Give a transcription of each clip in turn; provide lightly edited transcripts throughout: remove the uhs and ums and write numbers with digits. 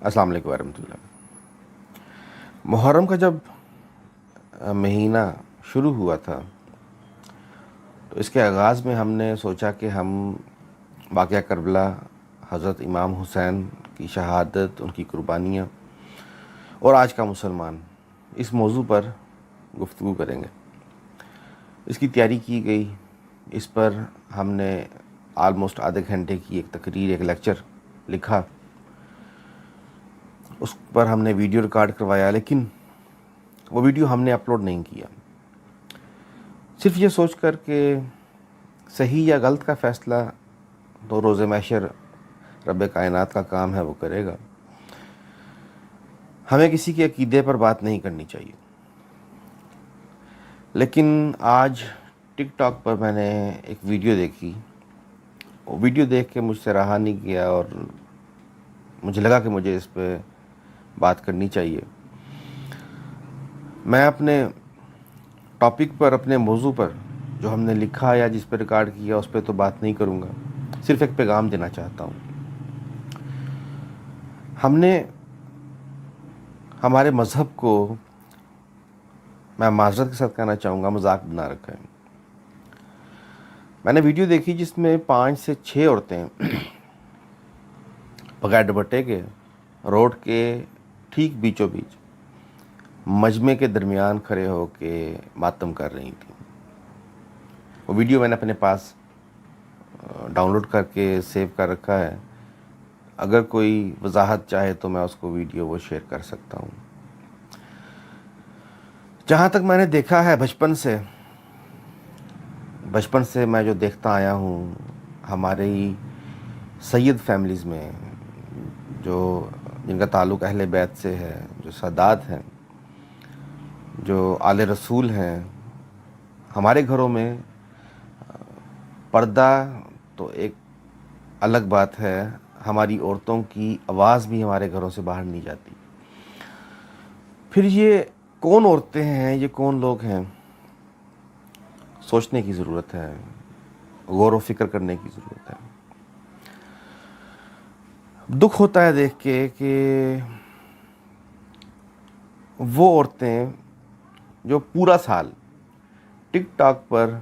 السلام علیکم ورحمۃ اللہ۔ محرم کا جب مہینہ شروع ہوا تھا تو اس کے آغاز میں ہم نے سوچا کہ ہم واقعہ کربلا، حضرت امام حسین کی شہادت، ان کی قربانیاں اور آج کا مسلمان، اس موضوع پر گفتگو کریں گے۔ اس کی تیاری کی گئی، اس پر ہم نے آلموسٹ آدھے گھنٹے کی ایک تقریر، ایک لیکچر لکھا، اس پر ہم نے ویڈیو ریکارڈ کروایا، لیکن وہ ویڈیو ہم نے اپلوڈ نہیں کیا، صرف یہ سوچ کر کہ صحیح یا غلط کا فیصلہ تو روز محشر رب کائنات کا کام ہے، وہ کرے گا۔ ہمیں کسی کے عقیدے پر بات نہیں کرنی چاہیے۔ لیکن آج ٹک ٹاک پر میں نے ایک ویڈیو دیکھی، وہ ویڈیو دیکھ کے مجھ سے رہا نہیں گیا اور مجھے لگا کہ مجھے اس پہ بات کرنی چاہیے۔ میں اپنے ٹاپک پر، اپنے موضوع پر جو ہم نے لکھا یا جس پہ ریکارڈ کیا اس پہ تو بات نہیں کروں گا، صرف ایک پیغام دینا چاہتا ہوں۔ ہم نے ہمارے مذہب کو، میں معذرت کے ساتھ کہنا چاہوں گا، مذاق بنا رکھا ہے۔ میں نے ویڈیو دیکھی جس میں 5 سے 6 عورتیں بغیر دوپٹے کے روڈ کے ٹھیک بیچوں بیچ مجمع کے درمیان کھڑے ہو کے ماتم کر رہی تھیں۔ وہ ویڈیو میں نے اپنے پاس ڈاؤن لوڈ کر کے سیو کر رکھا ہے، اگر کوئی وضاحت چاہے تو میں اس کو ویڈیو وہ شیئر کر سکتا ہوں۔ جہاں تک میں نے دیکھا ہے، بچپن سے میں جو دیکھتا آیا ہوں، ہماری سید فیملیز میں جن کا تعلق اہل بیت سے ہے، جو سادات ہیں، جو آل رسول ہیں، ہمارے گھروں میں پردہ تو ایک الگ بات ہے، ہماری عورتوں کی آواز بھی ہمارے گھروں سے باہر نہیں جاتی۔ پھر یہ کون عورتیں ہیں، یہ کون لوگ ہیں، سوچنے کی ضرورت ہے، غور و فکر کرنے کی ضرورت ہے۔ دکھ ہوتا ہے دیکھ کے کہ وہ عورتیں جو پورا سال ٹک ٹاک پر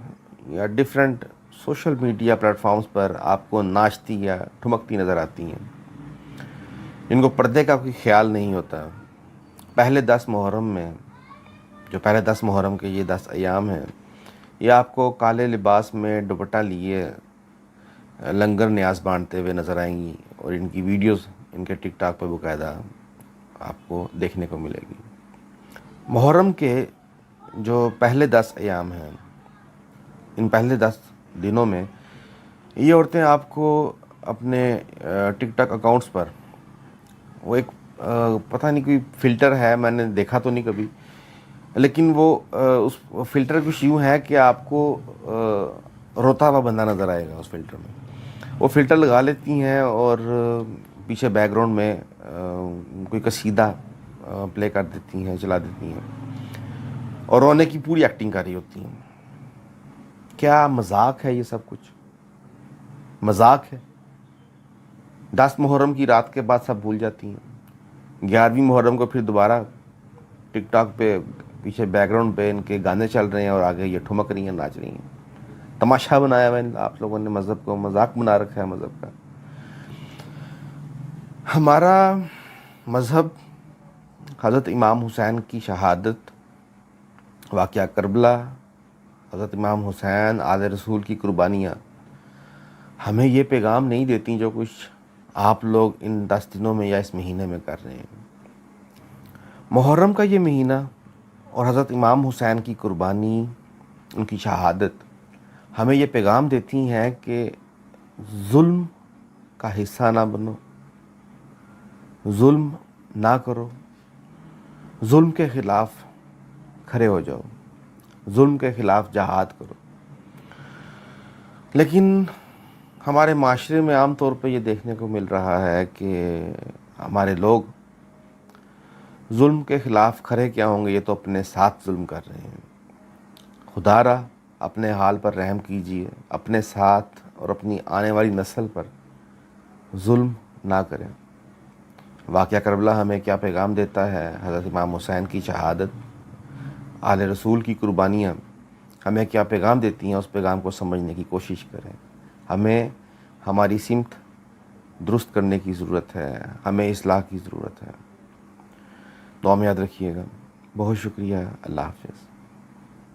یا different social media platforms پر آپ کو ناچتی یا ٹھمکتی نظر آتی ہیں، جن کو پردے کا کوئی خیال نہیں ہوتا۔ پہلے 10 محرم میں، جو پہلے 10 محرم کے یہ 10 ایام ہیں، یہ آپ کو کالے لباس میں دوپٹہ لیے لنگر نیاز بانٹتے ہوئے نظر آئیں گی، اور ان کی ویڈیوز ان کے ٹک ٹاک پہ باقاعدہ آپ کو دیکھنے کو ملے گی۔ محرم کے جو پہلے 10 ایام ہیں، ان پہلے 10 دنوں میں یہ عورتیں آپ کو اپنے ٹک ٹاک اکاؤنٹس پر، وہ ایک پتہ نہیں کوئی فلٹر ہے، میں نے دیکھا تو نہیں کبھی، لیکن وہ اس فلٹر کچھ یوں ہے کہ آپ کو روتا ہوا بندہ نظر آئے گا اس فلٹر میں۔ وہ فلٹر لگا لیتی ہیں اور پیچھے بیک گراؤنڈ میں کوئی قصیدہ پلے کر دیتی ہیں، چلا دیتی ہیں، اور رونے کی پوری ایکٹنگ کر رہی ہوتی ہیں۔ کیا مذاق ہے یہ سب کچھ؟ مذاق ہے؟ 10 محرم کی رات کے بعد سب بھول جاتی ہیں، 11ویں محرم کو پھر دوبارہ ٹک ٹاک پہ پیچھے بیک گراؤنڈ پہ ان کے گانے چل رہے ہیں اور آگے یہ ٹھمک رہی ہیں، ناچ رہی ہیں۔ تماشا بنایا ہوا ہے آپ لوگوں نے، مذہب کو مذاق بنا رکھا ہے مذہب کا۔ ہمارا مذہب حضرت امام حسین کی شہادت، واقعہ کربلا، حضرت امام حسین آل رسول کی قربانیاں ہمیں یہ پیغام نہیں دیتی جو کچھ آپ لوگ ان 10 دنوں میں یا اس مہینے میں کر رہے ہیں۔ محرم کا یہ مہینہ اور حضرت امام حسین کی قربانی، ان کی شہادت ہمیں یہ پیغام دیتی ہیں کہ ظلم کا حصہ نہ بنو، ظلم نہ کرو، ظلم کے خلاف کھڑے ہو جاؤ، ظلم کے خلاف جہاد کرو۔ لیکن ہمارے معاشرے میں عام طور پہ یہ دیکھنے کو مل رہا ہے کہ ہمارے لوگ ظلم کے خلاف کھڑے کیا ہوں گے، یہ تو اپنے ساتھ ظلم کر رہے ہیں۔ خدا را اپنے حال پر رحم کیجیے، اپنے ساتھ اور اپنی آنے والی نسل پر ظلم نہ کریں۔ واقعہ کربلا ہمیں کیا پیغام دیتا ہے، حضرت امام حسین کی شہادت، آل رسول کی قربانیاں ہمیں کیا پیغام دیتی ہیں، اس پیغام کو سمجھنے کی کوشش کریں. ہمیں ہماری سمت درست کرنے کی ضرورت ہے، ہمیں اصلاح کی ضرورت ہے. دعا میں یاد رکھیے گا. بہت شکریہ. اللہ حافظ.